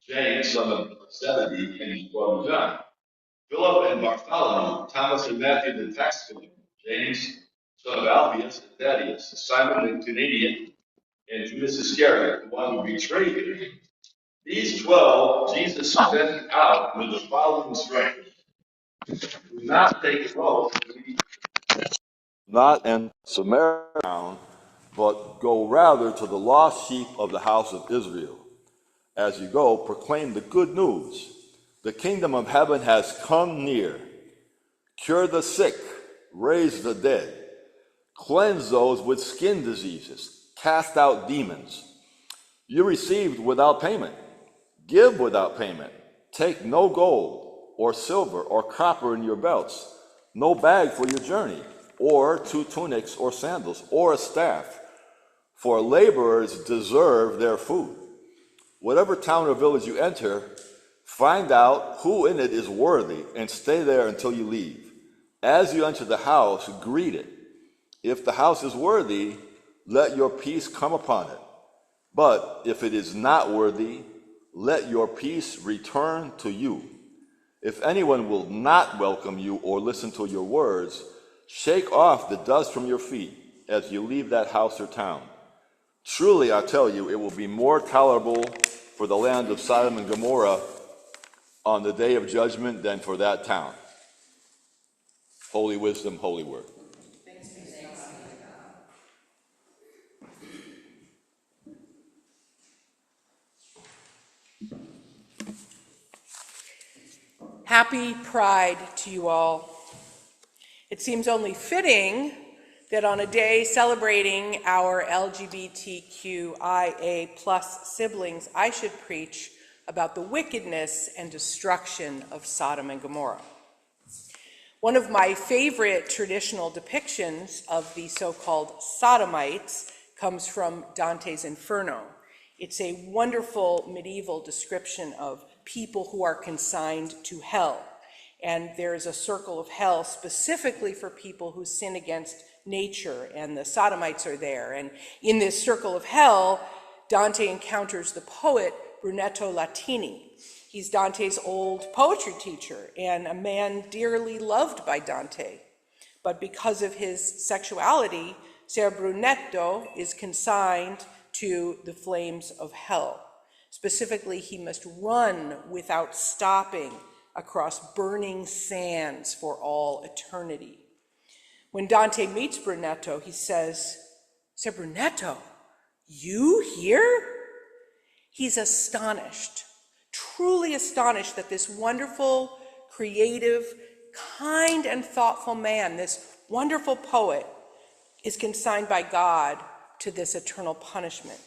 James, son of Zebedee, and his brother John, Philip and Bartholomew, Thomas and Matthew the tax collector, James, son of Alphaeus and Thaddeus, Simon the Canadian, and Judas Iscariot, the one who betrayed him. These 12 Jesus sent out with the following instructions: do not take an oath to be not in Samaria town, but go rather to the lost sheep of the house of Israel. As you go, proclaim the good news. The kingdom of heaven has come near. Cure the sick, raise the dead, cleanse those with skin diseases, cast out demons. You received without payment. Give without payment. Take no gold or silver or copper in your belts, no bag for your journey, or 2 tunics or sandals, or a staff, for laborers deserve their food. Whatever town or village you enter, find out who in it is worthy and stay there until you leave. As you enter the house, greet it. If the house is worthy, let your peace come upon it. But if it is not worthy, let your peace return to you. If anyone will not welcome you or listen to your words, shake off the dust from your feet as you leave that house or town. Truly, I tell you, it will be more tolerable for the land of Sodom and Gomorrah on the day of judgment than for that town. Holy wisdom, holy word. Happy Pride to you all. It seems only fitting that on a day celebrating our LGBTQIA+ siblings, I should preach about the wickedness and destruction of Sodom and Gomorrah. One of my favorite traditional depictions of the so-called Sodomites comes from Dante's Inferno. It's a wonderful medieval description of people who are consigned to hell. And there is a circle of hell specifically for people who sin against nature, and the Sodomites are there. And in this circle of hell, Dante encounters the poet Brunetto Latini. He's Dante's old poetry teacher and a man dearly loved by Dante. But because of his sexuality, Ser Brunetto is consigned to the flames of hell. Specifically, he must run without stopping across burning sands for all eternity. When Dante meets Brunetto, he says, "Ser Brunetto, you here?" He's astonished, truly astonished that this wonderful, creative, kind, and thoughtful man, this wonderful poet, is consigned by God to this eternal punishment.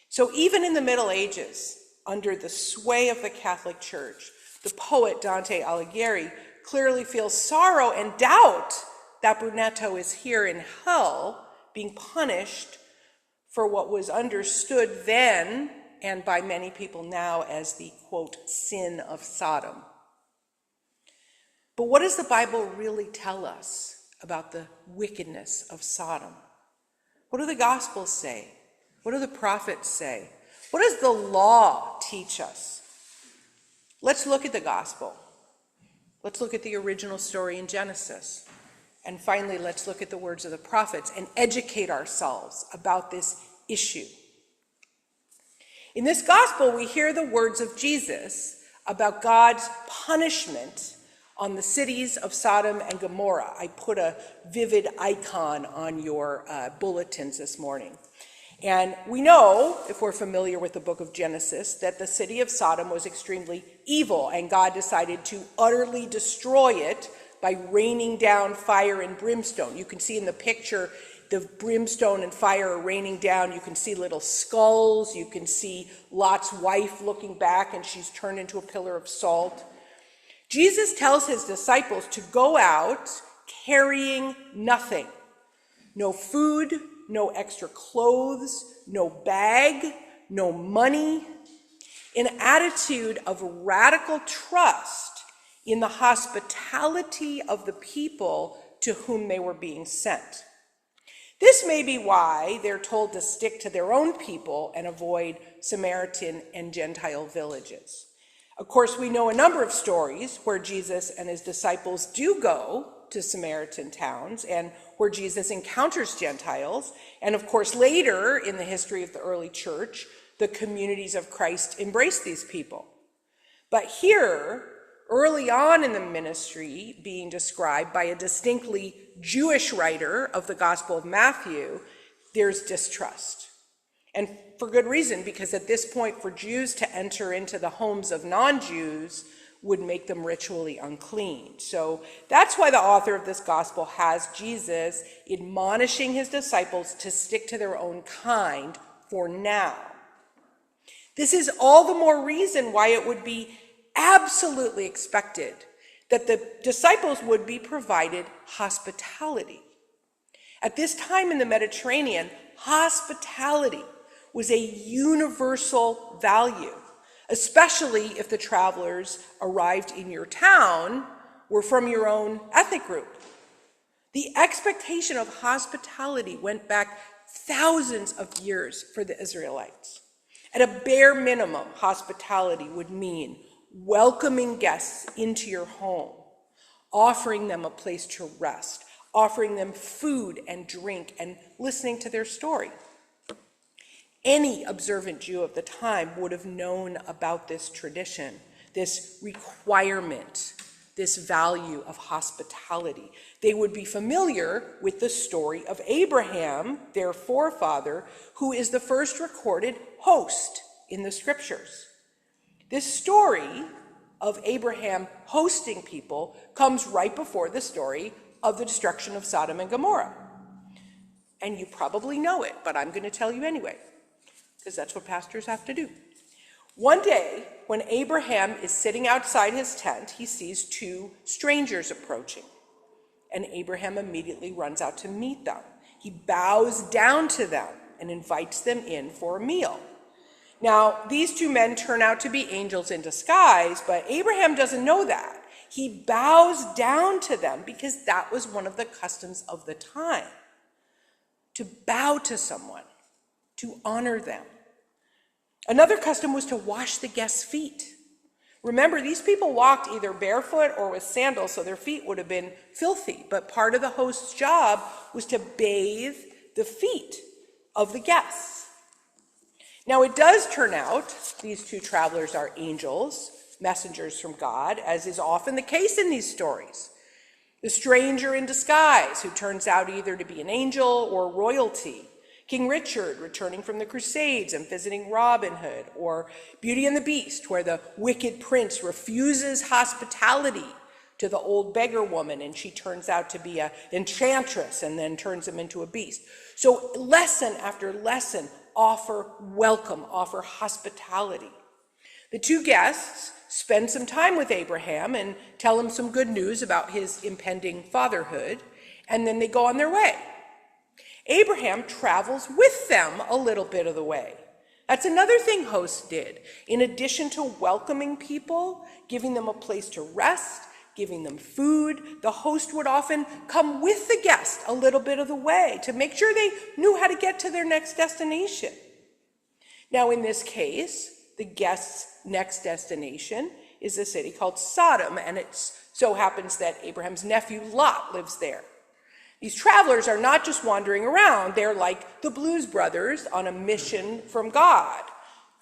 So even in the Middle Ages, under the sway of the Catholic Church, the poet Dante Alighieri clearly feels sorrow and doubt that Brunetto is here in hell, being punished for what was understood then and by many people now as the, quote, sin of Sodom. But what does the Bible really tell us about the wickedness of Sodom? What do the Gospels say? What do the prophets say? What does the law teach us? Let's look at the Gospel. Let's look at the original story in Genesis. And finally, let's look at the words of the prophets and educate ourselves about this issue. In this Gospel, we hear the words of Jesus about God's punishment on the cities of Sodom and Gomorrah. I put a vivid icon on your bulletins this morning. And we know, if we're familiar with the book of Genesis, that the city of Sodom was extremely evil, and God decided to utterly destroy it by raining down fire and brimstone. You can see in the picture the brimstone and fire are raining down. You can see little skulls. You can see Lot's wife looking back, and she's turned into a pillar of salt. Jesus tells his disciples to go out carrying nothing. No food, no extra clothes, no bag, no money. An attitude of radical trust in the hospitality of the people to whom they were being sent. This may be why they're told to stick to their own people and avoid Samaritan and Gentile villages. Of course, we know a number of stories where Jesus and his disciples do go to Samaritan towns and where Jesus encounters Gentiles. And of course, later in the history of the early church, the communities of Christ embrace these people. But here, early on in the ministry being described by a distinctly Jewish writer of the Gospel of Matthew, there's distrust. And for good reason, because at this point, for Jews to enter into the homes of non-Jews would make them ritually unclean. So that's why the author of this gospel has Jesus admonishing his disciples to stick to their own kind for now. This is all the more reason why it would be absolutely expected that the disciples would be provided hospitality. At this time in the Mediterranean, hospitality was a universal value, especially if the travelers arrived in your town were from your own ethnic group. The expectation of hospitality went back thousands of years for the Israelites. At a bare minimum, hospitality would mean welcoming guests into your home, offering them a place to rest, offering them food and drink, and listening to their story. Any observant Jew of the time would have known about this tradition, this requirement, this value of hospitality. They would be familiar with the story of Abraham, their forefather, who is the first recorded host in the scriptures. This story of Abraham hosting people comes right before the story of the destruction of Sodom and Gomorrah. And you probably know it, but I'm going to tell you anyway, because that's what pastors have to do. One day, when Abraham is sitting outside his tent, he sees two strangers approaching. And Abraham immediately runs out to meet them. He bows down to them and invites them in for a meal. Now, these two men turn out to be angels in disguise, but Abraham doesn't know that. He bows down to them because that was one of the customs of the time. To bow to someone, to honor them. Another custom was to wash the guests' feet. Remember, these people walked either barefoot or with sandals, so their feet would have been filthy. But part of the host's job was to bathe the feet of the guests. Now, it does turn out these two travelers are angels, messengers from God, as is often the case in these stories. The stranger in disguise, who turns out either to be an angel or royalty. King Richard returning from the Crusades and visiting Robin Hood, or Beauty and the Beast, where the wicked prince refuses hospitality to the old beggar woman, and she turns out to be an enchantress and then turns him into a beast. So lesson after lesson offer welcome, offer hospitality. The two guests spend some time with Abraham and tell him some good news about his impending fatherhood, and then they go on their way. Abraham travels with them a little bit of the way. That's another thing hosts did. In addition to welcoming people, giving them a place to rest, giving them food, the host would often come with the guest a little bit of the way to make sure they knew how to get to their next destination. Now, in this case, the guest's next destination is a city called Sodom, and it so happens that Abraham's nephew Lot lives there. These travelers are not just wandering around, they're like the Blues Brothers on a mission from God.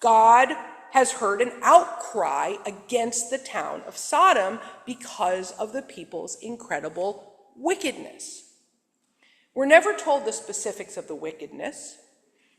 God has heard an outcry against the town of Sodom because of the people's incredible wickedness. We're never told the specifics of the wickedness.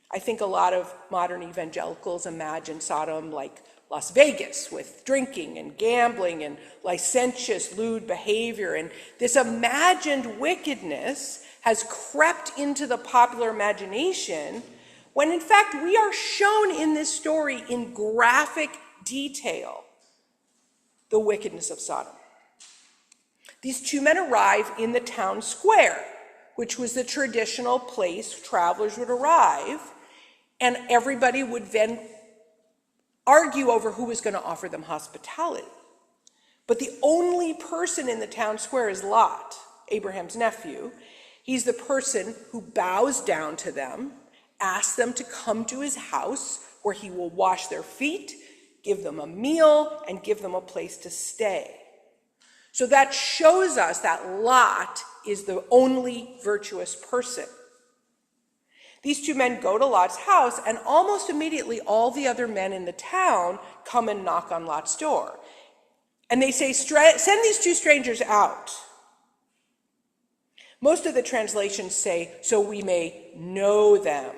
I think a lot of modern evangelicals imagine Sodom like Las Vegas, with drinking and gambling and licentious, lewd behavior. And this imagined wickedness has crept into the popular imagination, when in fact we are shown in this story in graphic detail the wickedness of Sodom. These two men arrive in the town square, which was the traditional place travelers would arrive, and everybody would then argue over who was going to offer them hospitality. But the only person in the town square is Lot, Abraham's nephew. He's the person who bows down to them, asks them to come to his house where he will wash their feet, give them a meal, and give them a place to stay. So that shows us that Lot is the only virtuous person. These two men go to Lot's house, and almost immediately all the other men in the town come and knock on Lot's door. And they say, send these two strangers out. Most of the translations say, so we may know them.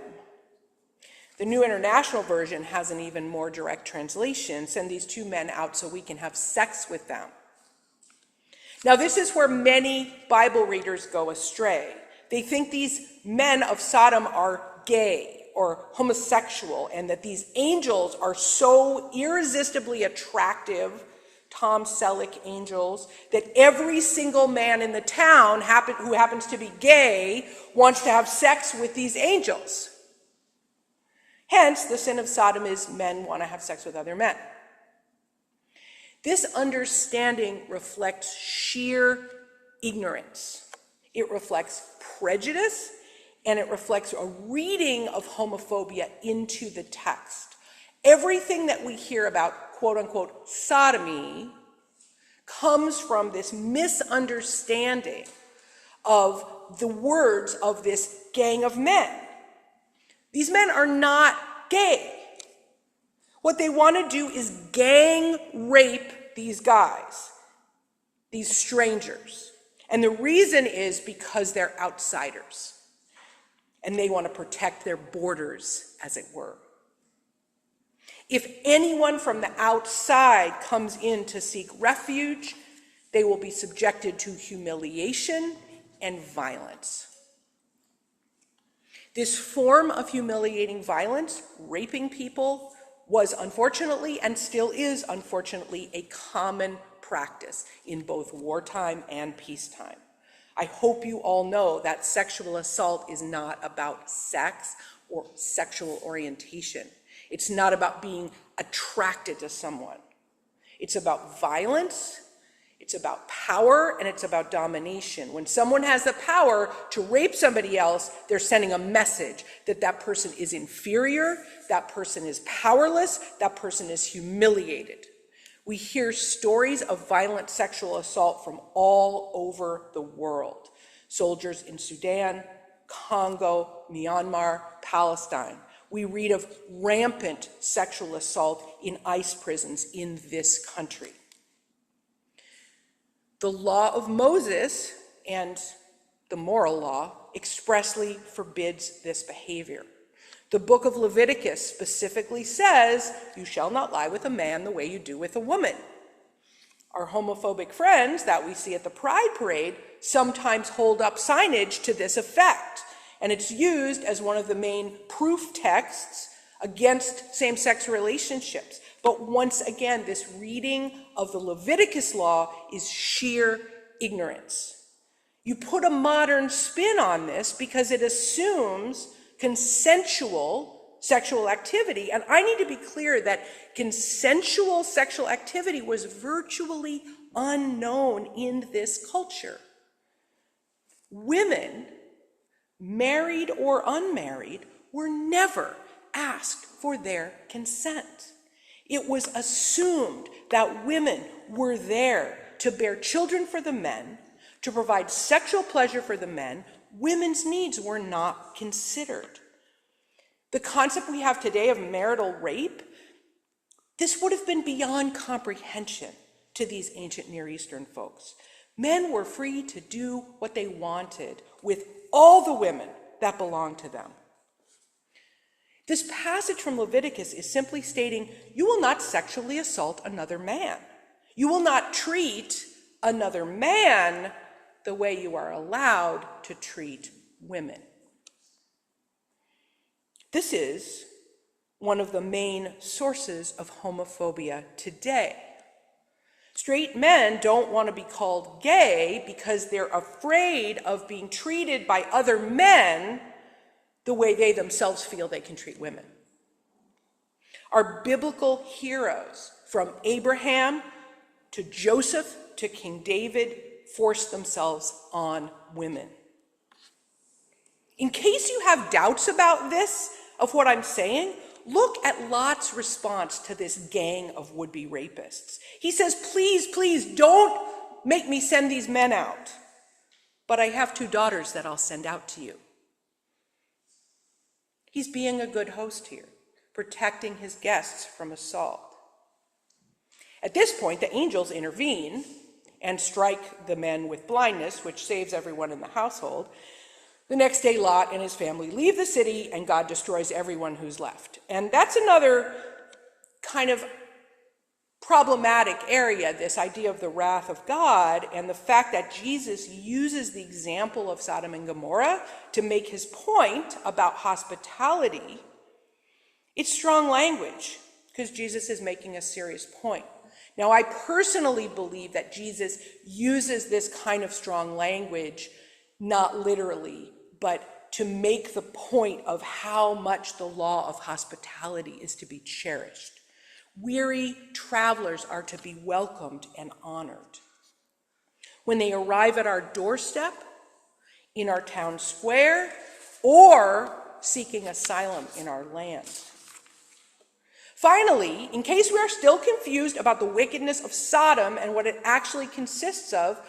The New International Version has an even more direct translation, send these two men out so we can have sex with them. Now, this is where many Bible readers go astray. They think these men of Sodom are gay or homosexual, and that these angels are so irresistibly attractive, Tom Selleck angels, that every single man in the town who happens to be gay wants to have sex with these angels. Hence, the sin of Sodom is men want to have sex with other men. This understanding reflects sheer ignorance. It reflects prejudice, and it reflects a reading of homophobia into the text. Everything that we hear about quote-unquote sodomy comes from this misunderstanding of the words of this gang of men. These men are not gay. What they want to do is gang rape these guys, these strangers. And the reason is because they're outsiders. And they want to protect their borders, as it were. If anyone from the outside comes in to seek refuge, they will be subjected to humiliation and violence. This form of humiliating violence, raping people, was unfortunately, and still is unfortunately, a common practice in both wartime and peacetime. I hope you all know that sexual assault is not about sex or sexual orientation. It's not about being attracted to someone. It's about violence, it's about power, and it's about domination. When someone has the power to rape somebody else, they're sending a message that that person is inferior, that person is powerless, that person is humiliated. We hear stories of violent sexual assault from all over the world. Soldiers in Sudan, Congo, Myanmar, Palestine. We read of rampant sexual assault in ICE prisons in this country. The law of Moses and the moral law expressly forbids this behavior. The book of Leviticus specifically says, you shall not lie with a man the way you do with a woman. Our homophobic friends that we see at the Pride Parade sometimes hold up signage to this effect, and it's used as one of the main proof texts against same-sex relationships. But once again, this reading of the Leviticus law is sheer ignorance. You put a modern spin on this because it assumes consensual sexual activity. And I need to be clear that consensual sexual activity was virtually unknown in this culture. Women, married or unmarried, were never asked for their consent. It was assumed that women were there to bear children for the men, to provide sexual pleasure for the men. Women's needs were not considered. The concept we have today of marital rape, this would have been beyond comprehension to these ancient Near Eastern folks. Men were free to do what they wanted with all the women that belonged to them. This passage from Leviticus is simply stating, you will not sexually assault another man. You will not treat another man the way you are allowed to treat women. This is one of the main sources of homophobia today. Straight men don't want to be called gay because they're afraid of being treated by other men the way they themselves feel they can treat women. Our biblical heroes, from Abraham to Joseph to King David, forced themselves on women. In case you have doubts about this, of what I'm saying, look at Lot's response to this gang of would-be rapists. He says, please, please, don't make me send these men out, but I have 2 daughters that I'll send out to you. He's being a good host here, protecting his guests from assault. At this point, the angels intervene and strike the men with blindness, which saves everyone in the household. The next day, Lot and his family leave the city, and God destroys everyone who's left. And that's another kind of problematic area, this idea of the wrath of God, and the fact that Jesus uses the example of Sodom and Gomorrah to make his point about hospitality. It's strong language, because Jesus is making a serious point. Now, I personally believe that Jesus uses this kind of strong language, not literally, but to make the point of how much the law of hospitality is to be cherished. Weary travelers are to be welcomed and honored. When they arrive at our doorstep, in our town square, or seeking asylum in our land. Finally, in case we are still confused about the wickedness of Sodom and what it actually consists of,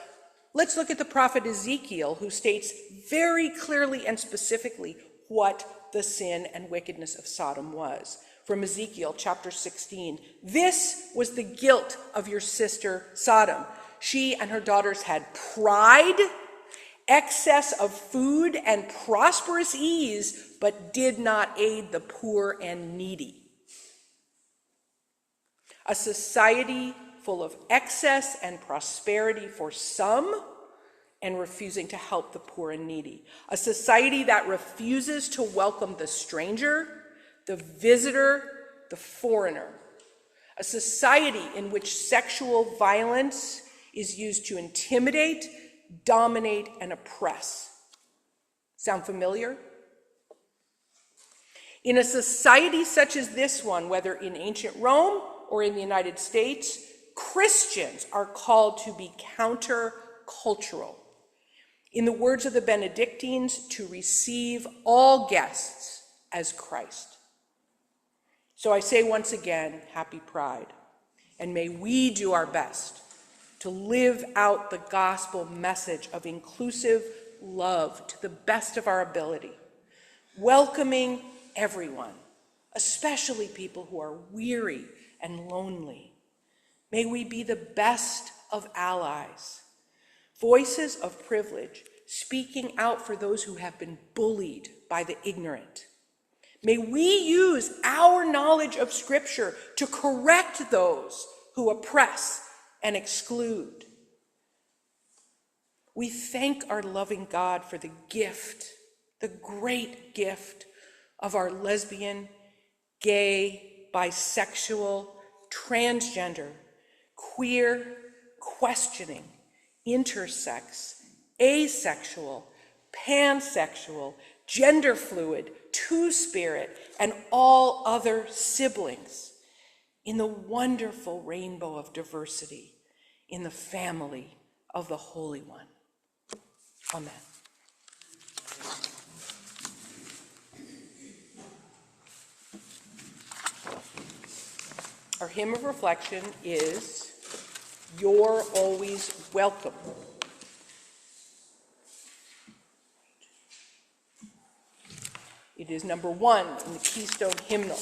let's look at the prophet Ezekiel, who states very clearly and specifically what the sin and wickedness of Sodom was. From Ezekiel chapter 16, "This was the guilt of your sister Sodom. She and her daughters had pride, excess of food, and prosperous ease, but did not aid the poor and needy." A society full of excess and prosperity for some and refusing to help the poor and needy. A society that refuses to welcome the stranger, the visitor, the foreigner. A society in which sexual violence is used to intimidate, dominate, and oppress. Sound familiar? In a society such as this one, whether in ancient Rome or in the United States, Christians are called to be counter-cultural. In the words of the Benedictines, to receive all guests as Christ. So I say once again, happy Pride, and may we do our best to live out the gospel message of inclusive love to the best of our ability, welcoming everyone, especially people who are weary and lonely. May we be the best of allies, voices of privilege, speaking out for those who have been bullied by the ignorant. May we use our knowledge of Scripture to correct those who oppress and exclude. We thank our loving God for the gift, the great gift of our lesbian, gay, bisexual, transgender, queer, questioning, intersex, asexual, pansexual, gender fluid, two-spirit, and all other siblings in the wonderful rainbow of diversity in the family of the Holy One. Amen. Our hymn of reflection is "You're Always Welcome." It is number 1 in the Keystone Hymnal.